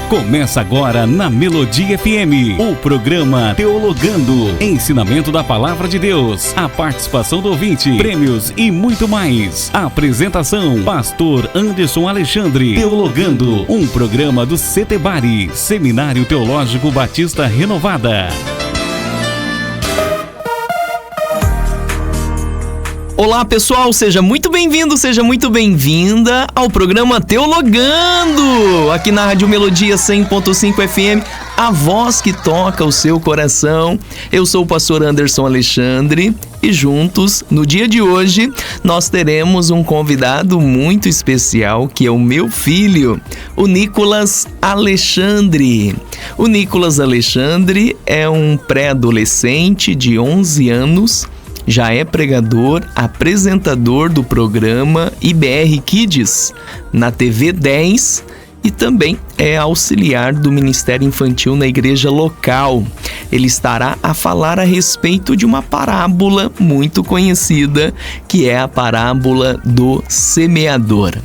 Começa agora na Melodia FM, o programa Teologando, ensinamento da Palavra de Deus, a participação do ouvinte, prêmios e muito mais. Apresentação, Pastor Anderson Alexandre. Teologando, um programa do Setebari, Seminário Teológico Batista Renovada. Olá pessoal, seja muito bem-vindo, seja muito bem-vinda ao programa Teologando, aqui na Rádio Melodia 100.5 FM, a voz que toca o seu coração. Eu sou o pastor Anderson Alexandre e juntos, no dia de hoje, nós teremos um convidado muito especial, que é o meu filho, o Nicolas Alexandre. O Nicolas Alexandre é um pré-adolescente de 11 anos, já é pregador, apresentador do programa IBR Kids na TV 10 e também é auxiliar do Ministério Infantil na igreja local. Ele estará a falar a respeito de uma parábola muito conhecida, que é a parábola do semeador.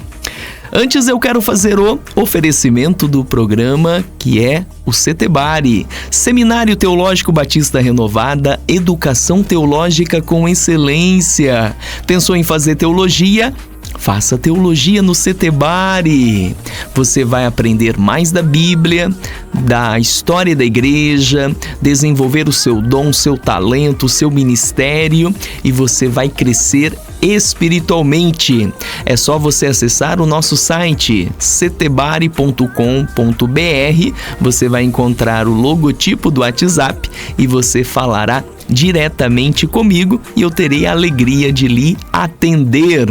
Antes eu quero fazer o oferecimento do programa, que é o Setebari, Seminário Teológico Batista Renovada, Educação Teológica com Excelência. Pensou em fazer teologia? Faça teologia no Setebari. Você vai aprender mais da Bíblia, da história da igreja, desenvolver o seu dom, o seu talento, o seu ministério, e você vai crescer espiritualmente. É só você acessar o nosso site setebari.com.br. Você vai encontrar o logotipo do WhatsApp e você falará diretamente comigo e eu terei a alegria de lhe atender.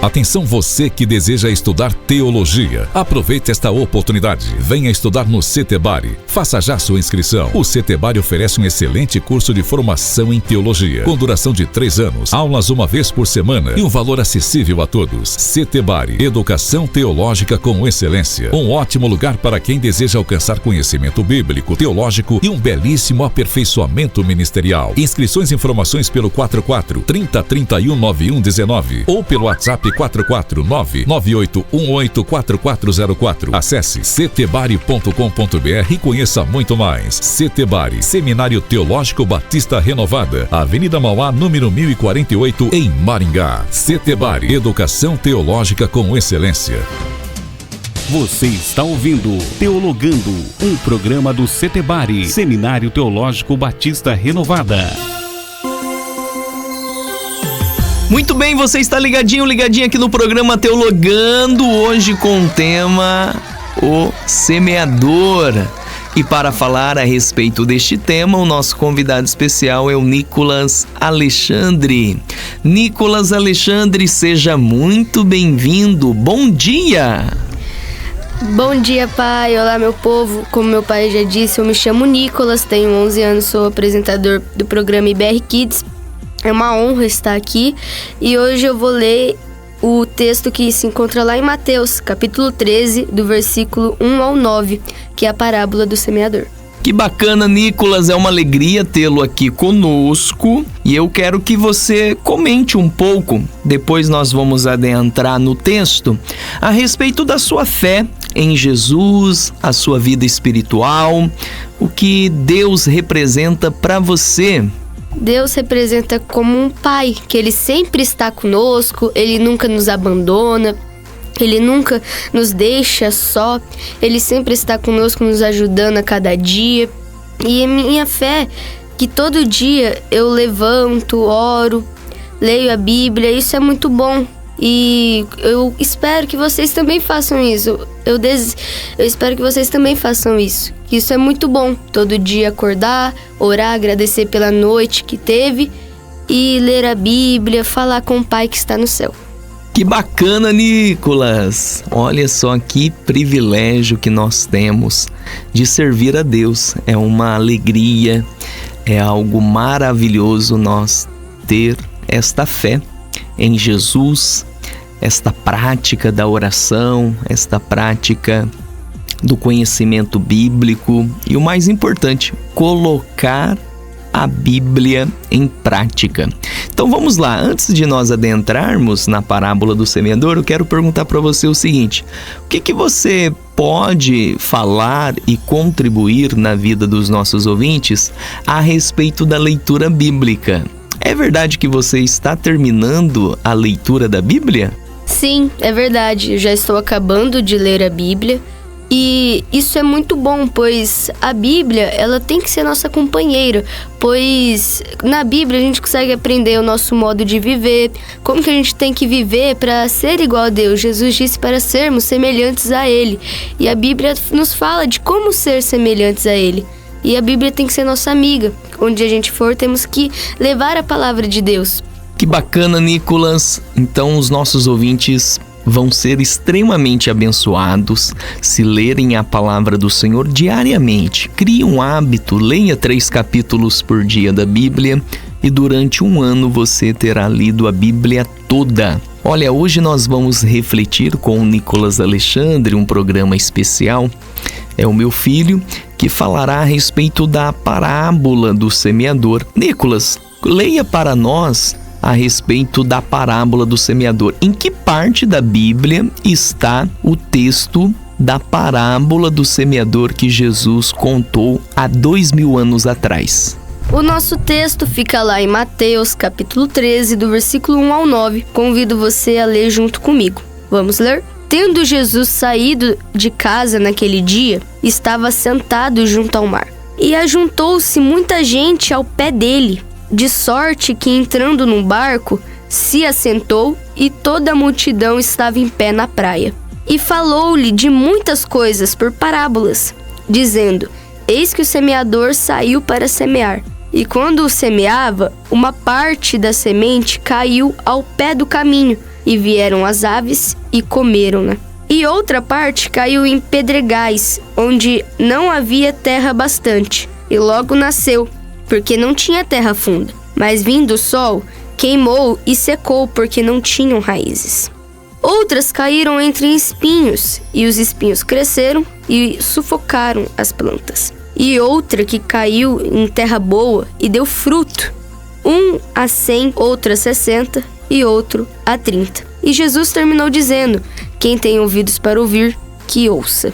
Atenção você que deseja estudar teologia. Aproveite esta oportunidade. Venha estudar no Setebari. Faça já sua inscrição. O Setebari oferece um excelente curso de formação em teologia, com duração de 3 anos, aulas uma vez por semana e um valor acessível a todos. Setebari, Educação Teológica com Excelência. Um ótimo lugar para quem deseja alcançar conhecimento bíblico, teológico e um belíssimo aperfeiçoamento ministerial. Inscrições e informações pelo 44 30 31 91 19 ou pelo WhatsApp 449-9818-4404. Acesse setebari.com.br e conheça muito mais. Setebari, Seminário Teológico Batista Renovada, Avenida Mauá, número 1048, em Maringá. Setebari, Educação Teológica com Excelência. Você está ouvindo Teologando, um programa do Setebari, Seminário Teológico Batista Renovada. Muito bem, você está ligadinho aqui no programa Teologando, hoje com o tema O Semeador. E para falar a respeito deste tema, o nosso convidado especial é o Nicolas Alexandre. Nicolas Alexandre, seja muito bem-vindo. Bom dia! Bom dia, pai. Olá, meu povo. Como meu pai já disse, eu me chamo Nicolas, tenho 11 anos, sou apresentador do programa IBR Kids. É uma honra estar aqui e hoje eu vou ler o texto que se encontra lá em Mateus, capítulo 13, do versículo 1 ao 9, que é a parábola do semeador. Que bacana, Nicolas, é uma alegria tê-lo aqui conosco e eu quero que você comente um pouco, depois nós vamos adentrar no texto, a respeito da sua fé em Jesus, a sua vida espiritual, o que Deus representa para você. Deus representa como um pai, que ele sempre está conosco, ele nunca nos abandona, ele nunca nos deixa só, ele sempre está conosco, nos ajudando a cada dia. E a minha fé é que todo dia eu levanto, oro, leio a Bíblia, isso é muito bom. E eu espero que vocês também façam isso. Eu espero que vocês também façam isso. Que isso é muito bom. Todo dia acordar, orar, agradecer pela noite que teve e ler a Bíblia, falar com o Pai que está no céu. Que bacana, Nicolas! Olha só que privilégio que nós temos de servir a Deus. É uma alegria, é algo maravilhoso nós ter esta fé em Jesus, esta prática da oração, esta prática do conhecimento bíblico e o mais importante, colocar a Bíblia em prática. Então vamos lá, antes de nós adentrarmos na parábola do semeador, eu quero perguntar para você o seguinte: o que você pode falar e contribuir na vida dos nossos ouvintes a respeito da leitura bíblica? É verdade que você está terminando a leitura da Bíblia? Sim, é verdade. Eu já estou acabando de ler a Bíblia. E isso é muito bom, pois a Bíblia, ela tem que ser nossa companheira, pois na Bíblia a gente consegue aprender o nosso modo de viver, como que a gente tem que viver para ser igual a Deus. Jesus disse para sermos semelhantes a Ele, e a Bíblia nos fala de como ser semelhantes a Ele. E a Bíblia tem que ser nossa amiga. Onde a gente for, temos que levar a palavra de Deus. Que bacana, Nicolas! Então os nossos ouvintes vão ser extremamente abençoados se lerem a palavra do Senhor diariamente. Crie um hábito, leia 3 capítulos por dia da Bíblia e durante um ano você terá lido a Bíblia toda. Olha, hoje nós vamos refletir com o Nicolas Alexandre, um programa especial. É o meu filho que falará a respeito da parábola do semeador. Nicolas, leia para nós a respeito da parábola do semeador. Em que parte da Bíblia está o texto da parábola do semeador que Jesus contou há 2000 anos atrás? O nosso texto fica lá em Mateus, capítulo 13, do versículo 1 ao 9. Convido você a ler junto comigo. Vamos ler? Tendo Jesus saído de casa naquele dia, estava sentado junto ao mar. E ajuntou-se muita gente ao pé dele, de sorte que, entrando num barco, se assentou e toda a multidão estava em pé na praia. E falou-lhe de muitas coisas por parábolas, dizendo: Eis que o semeador saiu para semear. E quando semeava, uma parte da semente caiu ao pé do caminho, e vieram as aves e comeram-na. E outra parte caiu em pedregais, onde não havia terra bastante, e logo nasceu, porque não tinha terra funda. Mas vindo o sol, queimou e secou, porque não tinham raízes. Outras caíram entre espinhos, e os espinhos cresceram e sufocaram as plantas. E outra que caiu em terra boa e deu fruto, um a 100, outro a 60 e outro a 30. E Jesus terminou dizendo: quem tem ouvidos para ouvir, que ouça.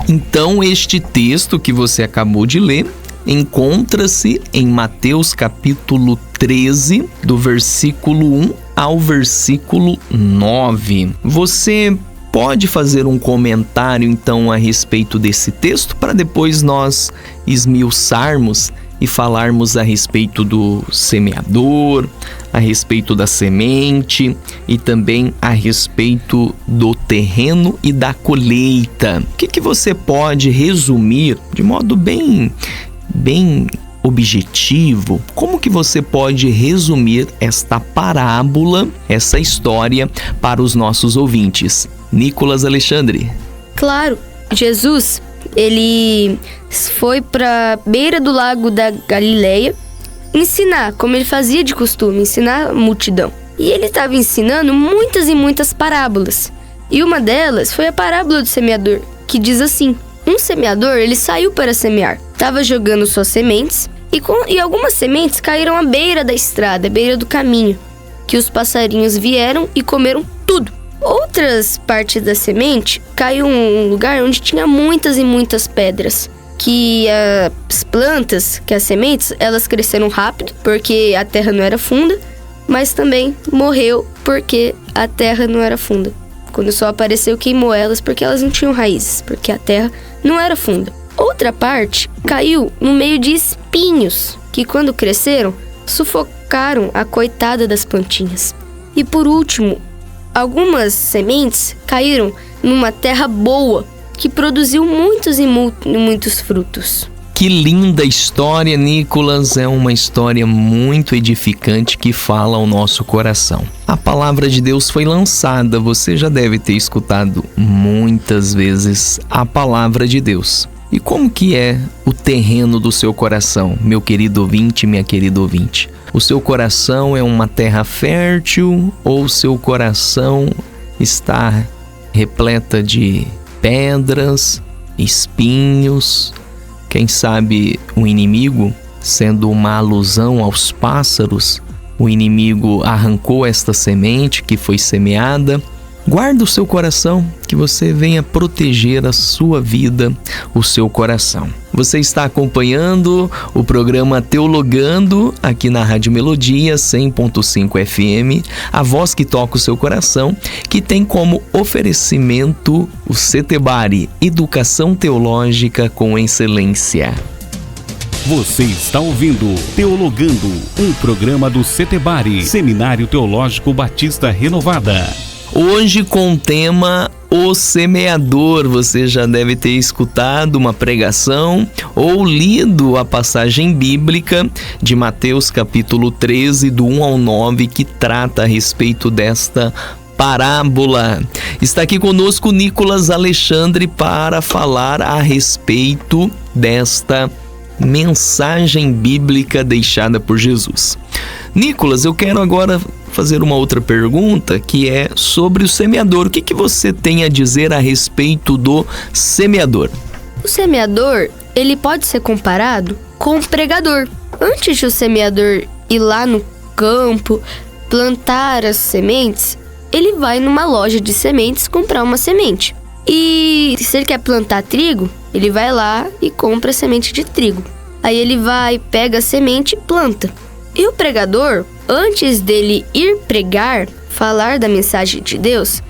Então este texto que você acabou de ler encontra-se em Mateus capítulo 13, do versículo 1 ao versículo 9. Você pode fazer um comentário então a respeito desse texto para depois nós esmiuçarmos e falarmos a respeito do semeador, a respeito da semente e também a respeito do terreno e da colheita. O que você pode resumir de modo bem objetivo? Como que você pode resumir esta parábola, essa história para os nossos ouvintes? Nicolas Alexandre. Claro, Jesus, ele foi para a beira do lago da Galileia ensinar, como ele fazia de costume, ensinar a multidão. E ele estava ensinando muitas e muitas parábolas. E uma delas foi a parábola do semeador, que diz assim: um semeador, ele saiu para semear, estava jogando suas sementes, e algumas sementes caíram à beira da estrada, à beira do caminho, que os passarinhos vieram e comeram tudo. Outras partes da semente caiu em um lugar onde tinha muitas e muitas pedras, que as plantas, que as sementes, elas cresceram rápido, porque a terra não era funda, mas também morreu porque a terra não era funda. Quando o sol apareceu, queimou elas porque elas não tinham raízes, porque a terra não era funda. Outra parte caiu no meio de espinhos, que quando cresceram, sufocaram a coitada das plantinhas. E por último, algumas sementes caíram numa terra boa, que produziu muitos e muitos frutos. Que linda história, Nicolas! É uma história muito edificante que fala ao nosso coração. A palavra de Deus foi lançada, você já deve ter escutado muitas vezes a palavra de Deus. E como que é o terreno do seu coração, meu querido ouvinte, minha querida ouvinte? O seu coração é uma terra fértil ou o seu coração está repleta de pedras, espinhos? Quem sabe o inimigo, sendo uma alusão aos pássaros, o inimigo arrancou esta semente que foi semeada. Guarda o seu coração, que você venha proteger a sua vida, o seu coração. Você está acompanhando o programa Teologando aqui na Rádio Melodia 100.5 FM, a voz que toca o seu coração, que tem como oferecimento o Setebari, Educação Teológica com Excelência. Você está ouvindo Teologando, um programa do Setebari, Seminário Teológico Batista Renovada. Hoje com o tema O Semeador. Você já deve ter escutado uma pregação ou lido a passagem bíblica de Mateus capítulo 13, do 1 ao 9, que trata a respeito desta parábola. Está aqui conosco Nicolas Alexandre para falar a respeito desta mensagem bíblica deixada por Jesus. Nicolas, eu quero agora fazer uma outra pergunta, que é sobre o semeador. O que você tem a dizer a respeito do semeador? O semeador, ele pode ser comparado com o pregador. Antes de o semeador ir lá no campo, plantar as sementes, ele vai numa loja de sementes comprar uma semente. E se ele quer plantar trigo, ele vai lá e compra semente de trigo. Aí ele vai, pega a semente e planta. E o pregador, antes dele ir pregar, falar da mensagem de Deus,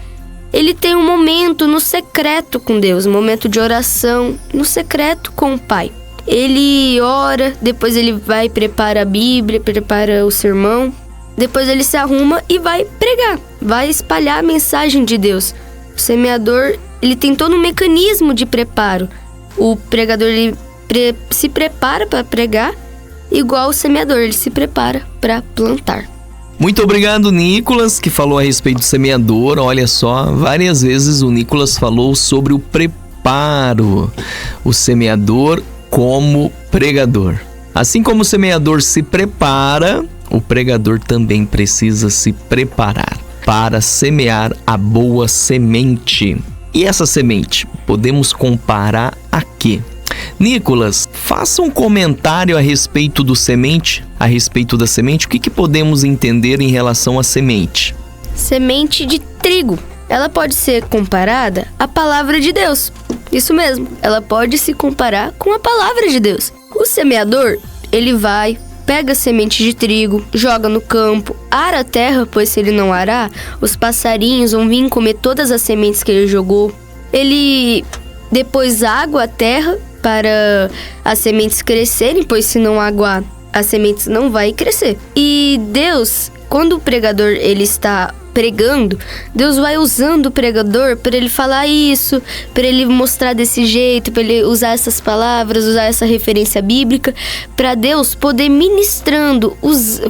ele tem um momento no secreto com Deus, um momento de oração no secreto com o Pai. Ele ora, depois ele vai e prepara a Bíblia, prepara o sermão, depois ele se arruma e vai pregar, vai espalhar a mensagem de Deus. O semeador, ele tem todo um mecanismo de preparo. O pregador, ele se prepara para pregar, igual o semeador, ele se prepara para plantar. Muito obrigado, Nicolas, que falou a respeito do semeador. Olha só, várias vezes o Nicolas falou sobre o preparo, o semeador como pregador. Assim como o semeador se prepara, o pregador também precisa se preparar para semear a boa semente. E essa semente, podemos comparar a quê? Nicolas, faça um comentário a respeito do semente, a respeito da semente. O que podemos entender em relação à semente? Semente de trigo. Ela pode ser comparada à palavra de Deus. Isso mesmo, ela pode se comparar com a palavra de Deus. O semeador, ele vai, pega a semente de trigo, joga no campo, ara a terra, pois se ele não arar, os passarinhos vão vir comer todas as sementes que ele jogou. Ele depois água a terra para as sementes crescerem, pois se não aguar, as sementes não vai crescer. E Deus, quando o pregador ele está pregando, Deus vai usando o pregador para ele falar isso, para ele mostrar desse jeito, para ele usar essas palavras, usar essa referência bíblica, para Deus poder ministrando,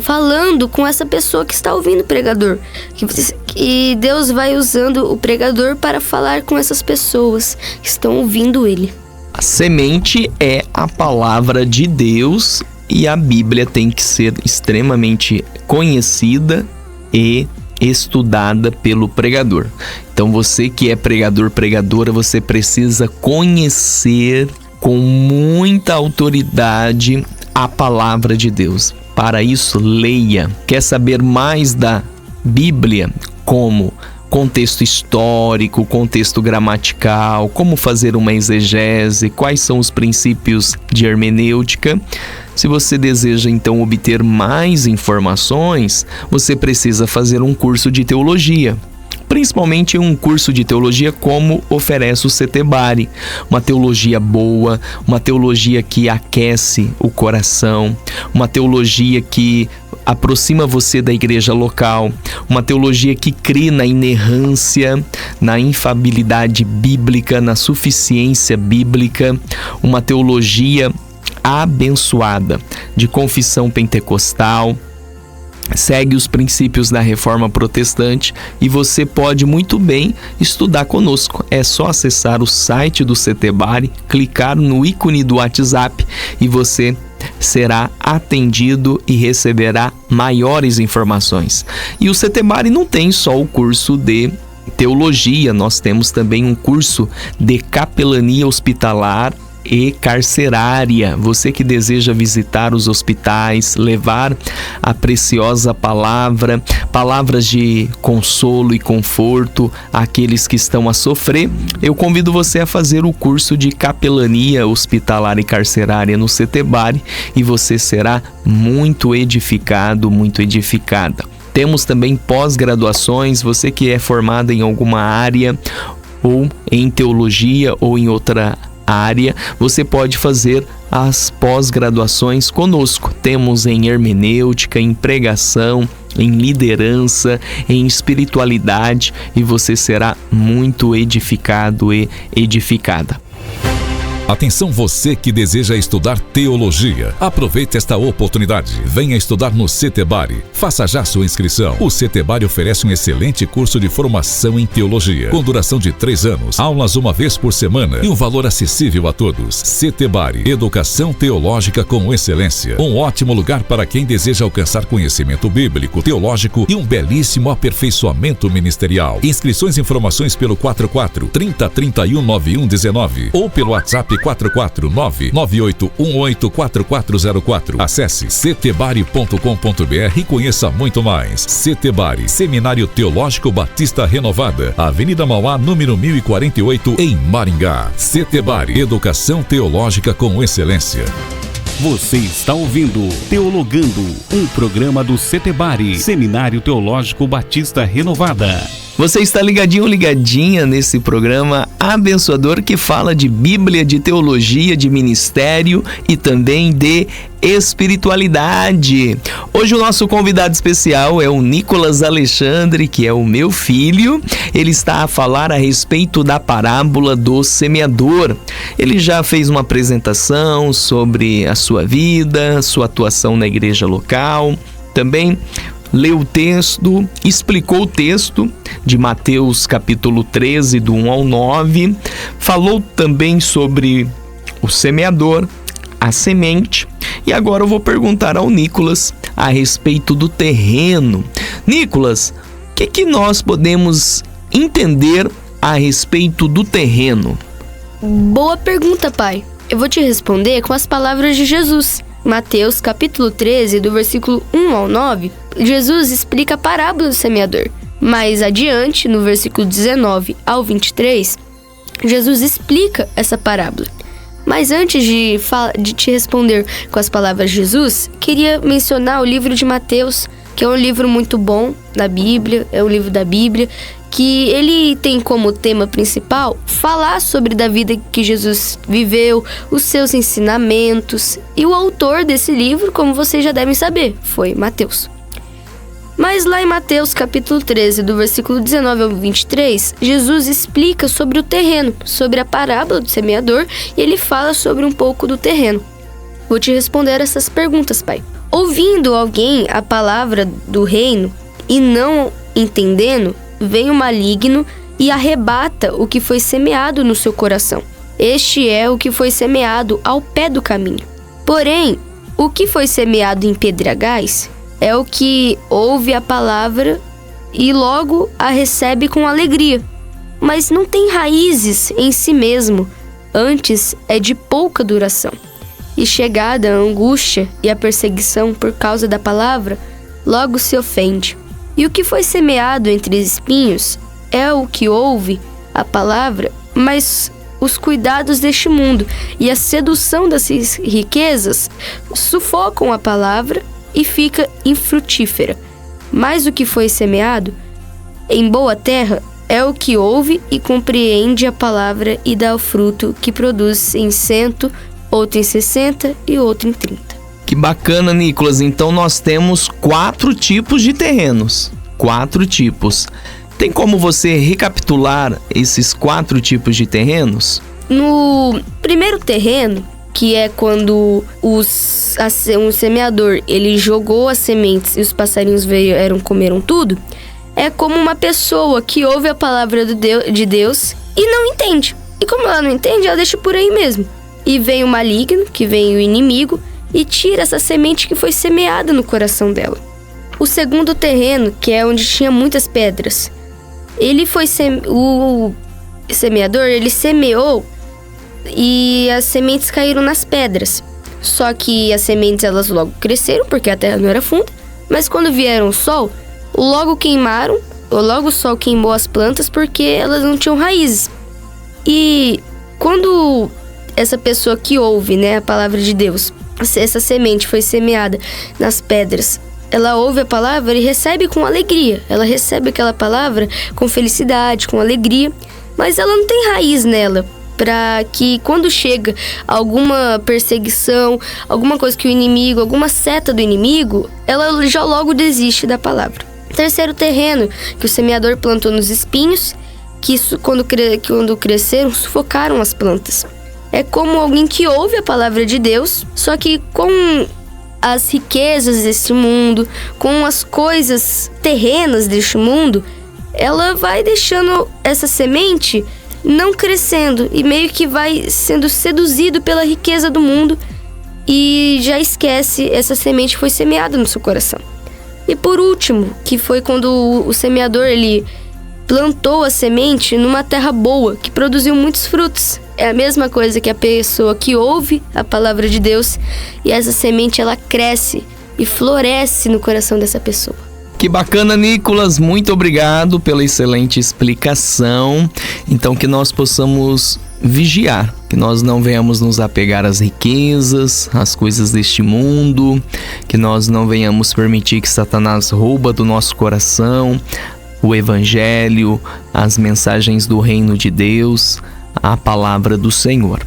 falando com essa pessoa que está ouvindo o pregador. E Deus vai usando o pregador para falar com essas pessoas que estão ouvindo ele. A semente é a palavra de Deus e a Bíblia tem que ser extremamente conhecida e estudada pelo pregador. Então você que é pregador, pregadora, você precisa conhecer com muita autoridade a palavra de Deus. Para isso, leia. Quer saber mais da Bíblia? Como contexto histórico, contexto gramatical, como fazer uma exegese, quais são os princípios de hermenêutica. Se você deseja então obter mais informações, você precisa fazer um curso de teologia. Principalmente um curso de teologia como oferece o Setebari. Uma teologia boa, uma teologia que aquece o coração, uma teologia que aproxima você da igreja local, uma teologia que crê na inerrância, na infabilidade bíblica, na suficiência bíblica, uma teologia abençoada, de confissão pentecostal, segue os princípios da Reforma Protestante e você pode muito bem estudar conosco. É só acessar o site do Setebari, clicar no ícone do WhatsApp e você será atendido e receberá maiores informações. E o Setebari não tem só o curso de teologia, nós temos também um curso de capelania hospitalar e carcerária. Você que deseja visitar os hospitais, levar a preciosa palavra, palavras de consolo e conforto àqueles que estão a sofrer, eu convido você a fazer o curso de capelania hospitalar e carcerária no CETEBARI e você será muito edificado, muito edificada. Temos também pós-graduações, você que é formada em alguma área ou em teologia ou em outra área, você pode fazer as pós-graduações conosco. Temos em hermenêutica, em pregação, em liderança, em espiritualidade e você será muito edificado e edificada. Atenção você que deseja estudar teologia. Aproveite esta oportunidade. Venha estudar no CETEBARI. Faça já sua inscrição. O CETEBARI oferece um excelente curso de formação em teologia, com duração de 3 anos, aulas uma vez por semana e um valor acessível a todos. CETEBARI, Educação Teológica com Excelência. Um ótimo lugar para quem deseja alcançar conhecimento bíblico, teológico e um belíssimo aperfeiçoamento ministerial. Inscrições e informações pelo 44 30 31 91 19 ou pelo WhatsApp 449-9818-4404. Acesse cetebari.com.br e conheça muito mais. CETEBARI, Seminário Teológico Batista Renovada, Avenida Mauá, número 1048, em Maringá. CETEBARI, Educação Teológica com Excelência. Você está ouvindo Teologando, um programa do CETEBARI, Seminário Teológico Batista Renovada. Você está ligadinho ou ligadinha nesse programa abençoador que fala de Bíblia, de teologia, de ministério e também de espiritualidade. Hoje o nosso convidado especial é o Nicolas Alexandre, que é o meu filho. Ele está a falar a respeito da parábola do semeador. Ele já fez uma apresentação sobre a sua vida, sua atuação na igreja local, também leu o texto, explicou o texto de Mateus capítulo 13, do 1 ao 9, falou também sobre o semeador, a semente, e agora eu vou perguntar ao Nicolas a respeito do terreno. Nicolas, o que nós podemos entender a respeito do terreno? Boa pergunta, pai. Eu vou te responder com as palavras de Jesus. Mateus capítulo 13, do versículo 1 ao 9, Jesus explica a parábola do semeador. Mais adiante, no versículo 19 ao 23, Jesus explica essa parábola. Mas antes de te responder com as palavras de Jesus, queria mencionar o livro de Mateus, que é um livro muito bom da Bíblia, é um livro da Bíblia, que ele tem como tema principal falar sobre da vida que Jesus viveu, os seus ensinamentos, e o autor desse livro, como vocês já devem saber, foi Mateus. Mas lá em Mateus capítulo 13, do versículo 19 ao 23, Jesus explica sobre o terreno, sobre a parábola do semeador, e ele fala sobre um pouco do terreno. Vou te responder essas perguntas, pai. Ouvindo alguém a palavra do reino e não entendendo, vem o maligno e arrebata o que foi semeado no seu coração. Este é o que foi semeado ao pé do caminho. Porém, o que foi semeado em pedregais é o que ouve a palavra e logo a recebe com alegria, mas não tem raízes em si mesmo, antes é de pouca duração. E chegada a angústia e a perseguição por causa da palavra, logo se ofende. E o que foi semeado entre espinhos é o que ouve a palavra, mas os cuidados deste mundo e a sedução das riquezas sufocam a palavra e fica infrutífera. Mas o que foi semeado em boa terra é o que ouve e compreende a palavra e dá o fruto que produz em 100, outro em 60 e outro em 30. Que bacana, Nicolas. Então nós temos 4 tipos de terrenos. 4 tipos. Tem como você recapitular esses 4 tipos de terrenos? No primeiro terreno, que é quando um semeador ele jogou as sementes e os passarinhos comeram tudo, é como uma pessoa que ouve a palavra de Deus e não entende. E como ela não entende, ela deixa por aí mesmo. E vem o maligno, que vem o inimigo, e tira essa semente que foi semeada no coração dela. O segundo terreno, que é onde tinha muitas pedras, o semeador, ele semeou e as sementes caíram nas pedras. Só que as sementes elas logo cresceram, porque a terra não era funda, mas quando vieram o sol, logo queimaram, ou logo o sol queimou as plantas porque elas não tinham raízes. E quando essa pessoa que ouve, né, a palavra de Deus, essa semente foi semeada nas pedras, ela ouve a palavra e recebe com alegria. Ela recebe aquela palavra com felicidade, com alegria, mas ela não tem raiz nela, para que quando chega alguma perseguição, alguma coisa que o inimigo, alguma seta do inimigo, ela já logo desiste da palavra. Terceiro terreno, que o semeador plantou nos espinhos, que isso, quando cresceram, sufocaram as plantas. É como alguém que ouve a palavra de Deus, só que com as riquezas deste mundo, com as coisas terrenas deste mundo, ela vai deixando essa semente não crescendo e meio que vai sendo seduzido pela riqueza do mundo e já esquece essa semente que foi semeada no seu coração. E por último, que foi quando o semeador ele plantou a semente numa terra boa, que produziu muitos frutos. É a mesma coisa que a pessoa que ouve a palavra de Deus e essa semente ela cresce e floresce no coração dessa pessoa. Que bacana, Nicolas, muito obrigado pela excelente explicação. Então que nós possamos vigiar, que nós não venhamos nos apegar às riquezas, às coisas deste mundo, que nós não venhamos permitir que Satanás rouba do nosso coração o evangelho, as mensagens do reino de Deus, a palavra do Senhor.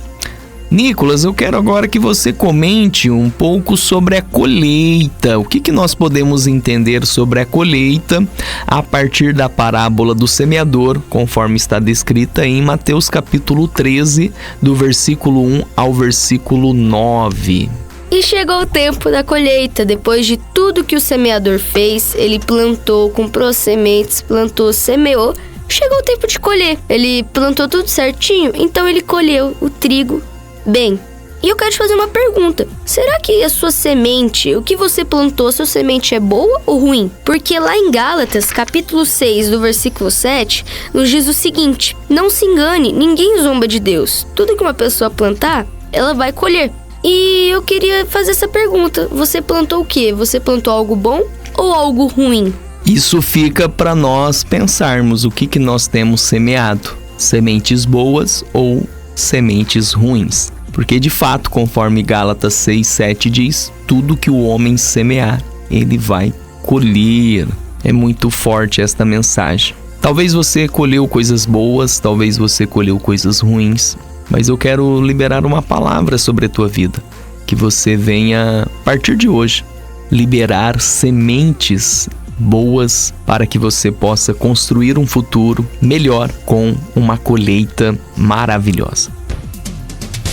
Nicolas, eu quero agora que você comente um pouco sobre a colheita. O que nós podemos entender sobre a colheita a partir da parábola do semeador, conforme está descrita em Mateus capítulo 13, do versículo 1 ao versículo 9. E chegou o tempo da colheita. Depois de tudo que o semeador fez, ele plantou, comprou sementes, plantou, semeou. Chegou o tempo de colher. Ele plantou tudo certinho, então ele colheu o trigo bem. E eu quero te fazer uma pergunta. Será que a sua semente, o que você plantou, a sua semente é boa ou ruim? Porque lá em Gálatas, capítulo 6, do versículo 7, nos diz o seguinte: não se engane, ninguém zomba de Deus. Tudo que uma pessoa plantar, ela vai colher. E eu queria fazer essa pergunta. Você plantou o quê? Você plantou algo bom ou algo ruim? Isso fica para nós pensarmos o que nós temos semeado. Sementes boas ou sementes ruins. Porque de fato, conforme Gálatas 6:7 diz, tudo que o homem semear, ele vai colher. É muito forte esta mensagem. Talvez você colheu coisas boas, talvez você colheu coisas ruins, mas eu quero liberar uma palavra sobre a tua vida. Que você venha, a partir de hoje, liberar sementes boas para que você possa construir um futuro melhor com uma colheita maravilhosa.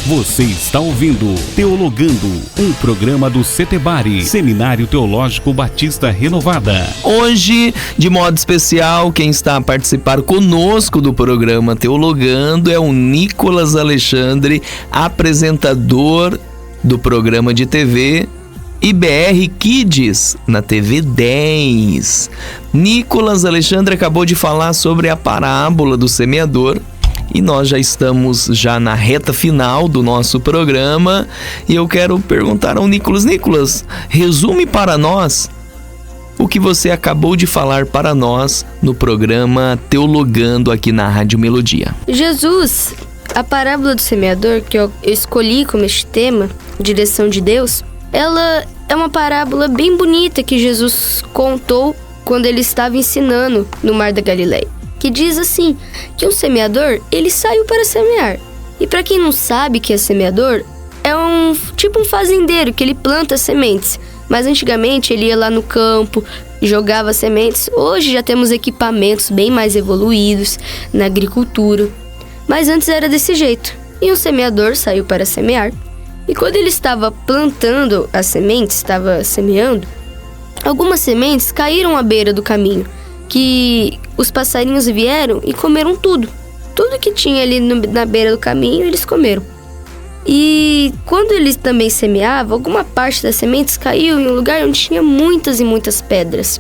Você está ouvindo Teologando, um programa do Setebari, Seminário Teológico Batista Renovada. Hoje, de modo especial, quem está a participar conosco do programa Teologando é o Nicolas Alexandre, apresentador do programa de TV IBR Kids, na TV 10. Nicolas Alexandre acabou de falar sobre a parábola do semeador. E nós já estamos na reta final do nosso programa. E eu quero perguntar ao Nicolas. Nicolas, resume para nós o que você acabou de falar para nós no programa Teologando aqui na Rádio Melodia. Jesus, a parábola do semeador, que eu escolhi como este tema, direção de Deus, ela é uma parábola bem bonita que Jesus contou quando ele estava ensinando no Mar da Galileia. Que diz assim, que um semeador, ele saiu para semear. E para quem não sabe que é semeador, é um fazendeiro que ele planta sementes. Mas antigamente ele ia lá no campo, jogava sementes. Hoje já temos equipamentos bem mais evoluídos na agricultura. Mas antes era desse jeito. E um semeador saiu para semear. E quando ele estava plantando as sementes, estava semeando, algumas sementes caíram à beira do caminho. Que os passarinhos vieram e comeram tudo. Tudo que tinha ali na beira do caminho, eles comeram. E quando eles também semeavam, alguma parte das sementes caiu em um lugar onde tinha muitas e muitas pedras.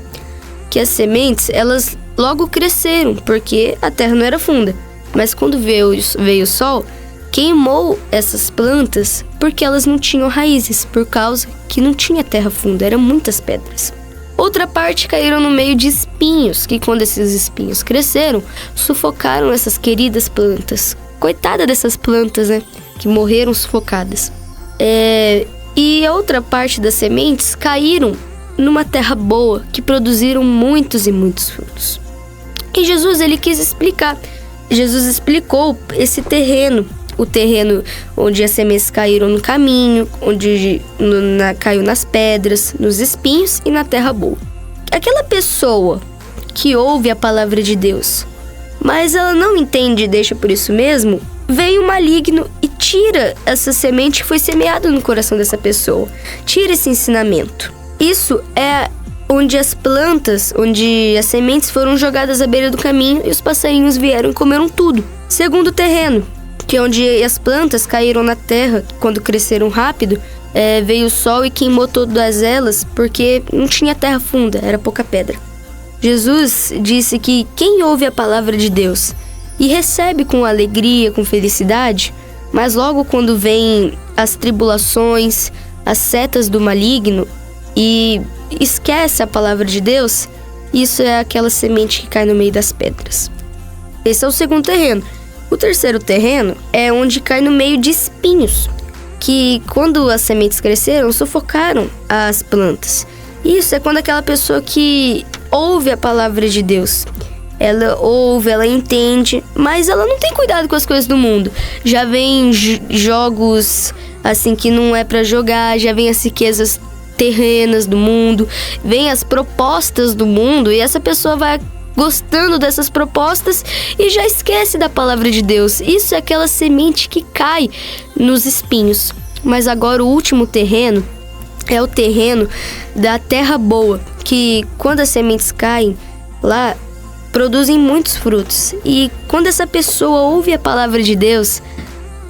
Que as sementes, elas logo cresceram, porque a terra não era funda. Mas quando veio o sol, queimou essas plantas porque elas não tinham raízes, por causa que não tinha terra funda, eram muitas pedras. Outra parte caíram no meio de espinhos, que quando esses espinhos cresceram, sufocaram essas queridas plantas. Coitada dessas plantas, né? Que morreram sufocadas. E a outra parte das sementes caíram numa terra boa, que produziram muitos e muitos frutos. E Jesus, ele quis explicar. Jesus explicou esse terreno. O terreno onde as sementes caíram no caminho, onde caiu nas pedras, nos espinhos e na terra boa. Aquela pessoa que ouve a palavra de Deus, mas ela não entende e deixa por isso mesmo, vem o maligno e tira essa semente que foi semeada no coração dessa pessoa. Tira esse ensinamento. Isso é onde as plantas, onde as sementes foram jogadas à beira do caminho e os passarinhos vieram e comeram tudo. Segundo terreno, que é onde as plantas caíram na terra, quando cresceram rápido, veio o sol e queimou todas elas, porque não tinha terra funda, era pouca pedra. Jesus disse que quem ouve a palavra de Deus e recebe com alegria, com felicidade, mas logo quando vêm as tribulações, as setas do maligno e esquece a palavra de Deus, isso é aquela semente que cai no meio das pedras. Esse é o segundo terreno. O terceiro terreno é onde cai no meio de espinhos, que quando as sementes cresceram, sufocaram as plantas. Isso é quando aquela pessoa que ouve a palavra de Deus, ela ouve, ela entende, mas ela não tem cuidado com as coisas do mundo. Já vem jogos assim que não é pra jogar, já vem as riquezas terrenas do mundo, vem as propostas do mundo e essa pessoa vai gostando dessas propostas e já esquece da palavra de Deus. Isso é aquela semente que cai nos espinhos. Mas agora o último terreno é o terreno da terra boa, que quando as sementes caem lá, produzem muitos frutos. E quando essa pessoa ouve a palavra de Deus,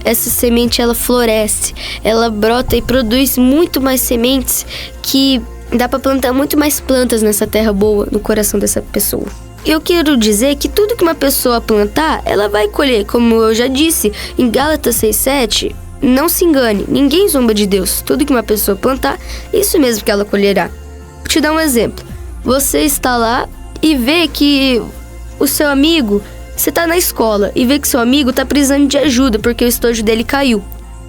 essa semente ela floresce, ela brota e produz muito mais sementes, que dá para plantar muito mais plantas nessa terra boa no coração dessa pessoa. Eu quero dizer que tudo que uma pessoa plantar, ela vai colher. Como eu já disse em Gálatas 6:7, não se engane, ninguém zomba de Deus. Tudo que uma pessoa plantar, isso mesmo que ela colherá. Vou te dar um exemplo. Você está lá e vê que o seu amigo, você está na escola e vê que seu amigo está precisando de ajuda porque o estojo dele caiu.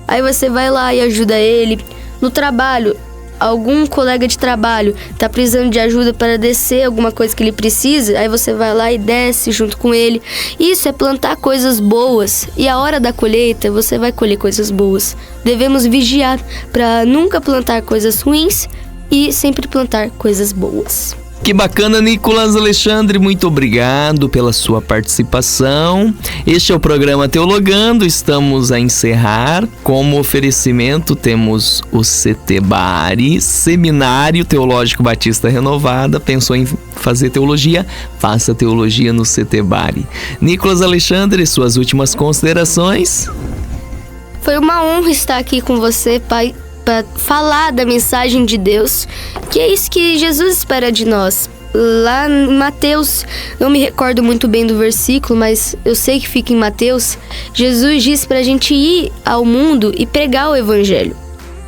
Aí você vai lá e ajuda ele. No trabalho, algum colega de trabalho tá precisando de ajuda para descer alguma coisa que ele precisa, aí você vai lá e desce junto com ele. Isso é plantar coisas boas, e a hora da colheita você vai colher coisas boas. Devemos vigiar para nunca plantar coisas ruins e sempre plantar coisas boas. Que bacana, Nicolas Alexandre, muito obrigado pela sua participação. Este é o programa Teologando, estamos a encerrar. Como oferecimento temos o CETEBARI, Seminário Teológico Batista Renovada. Pensou em fazer teologia? Faça teologia no CETEBARI. Nicolas Alexandre, suas últimas considerações? Foi uma honra estar aqui com você, Pai, para falar da mensagem de Deus, que é isso que Jesus espera de nós. Lá em Mateus, não me recordo muito bem do versículo, mas eu sei que fica em Mateus, Jesus diz pra gente ir ao mundo e pregar o evangelho.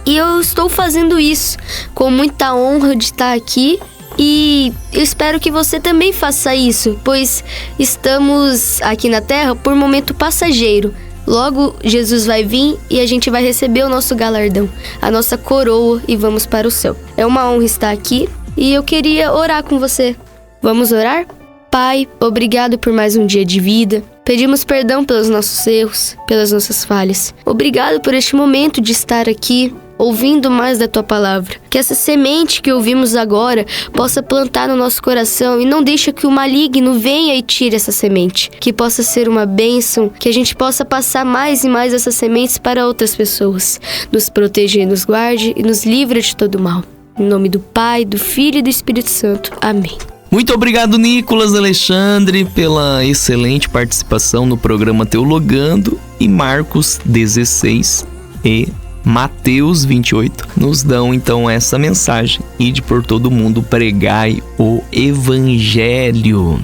E eu estou fazendo isso com muita honra de estar aqui, e eu espero que você também faça isso, pois estamos aqui na Terra por um momento passageiro. Logo, Jesus vai vir e a gente vai receber o nosso galardão, a nossa coroa, e vamos para o céu. É uma honra estar aqui e eu queria orar com você. Vamos orar? Pai, obrigado por mais um dia de vida. Pedimos perdão pelos nossos erros, pelas nossas falhas. Obrigado por este momento de estar aqui, ouvindo mais da Tua Palavra. Que essa semente que ouvimos agora possa plantar no nosso coração e não deixe que o maligno venha e tire essa semente. Que possa ser uma bênção, que a gente possa passar mais e mais essas sementes para outras pessoas. Nos proteja e nos guarde e nos livre de todo mal. Em nome do Pai, do Filho e do Espírito Santo. Amém. Muito obrigado, Nicolas Alexandre, pela excelente participação no programa Teologando. E Marcos 16 e Mateus 28 nos dão então essa mensagem: ide por todo mundo, pregai o evangelho.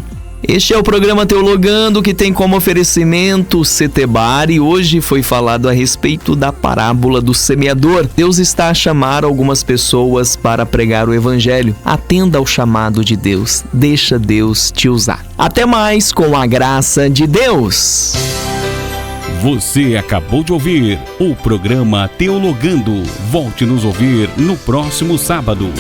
Este é o programa Teologando, que tem como oferecimento o CETEBAR, e hoje foi falado a respeito da parábola do semeador. Deus está a chamar algumas pessoas para pregar o evangelho. Atenda ao chamado de Deus, deixa Deus te usar. Até mais, com a graça de Deus. Você acabou de ouvir o programa Teologando. Volte nos ouvir no próximo sábado.